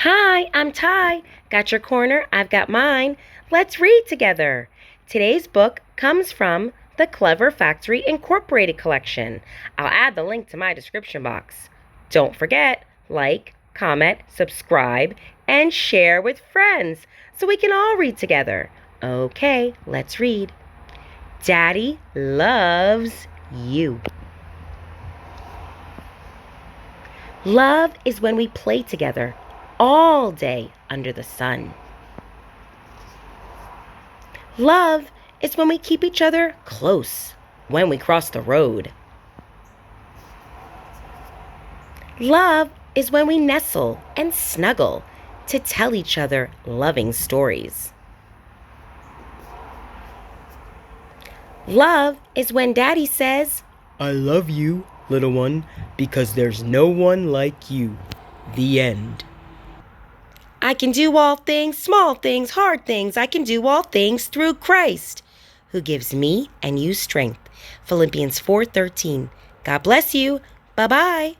Hi, I'm Ty. Got your corner? I've got mine. Let's read together. Today's book comes from the Clever Factory Incorporated collection. I'll add the link to my description box. Don't forget, like, comment, subscribe, and share with friends so we can all read together. Okay, let's read. Daddy loves you. Love is when we play together all day under the sun. Love is when we keep each other close when we cross the road. Love is when we nestle and snuggle to tell each other loving stories. Love is when Daddy says, I love you, little one, because there's no one like you. The end. I can do all things, small things, hard things. I can do all things through Christ, who gives me and you strength. Philippians 4:13. God bless you. Bye-bye.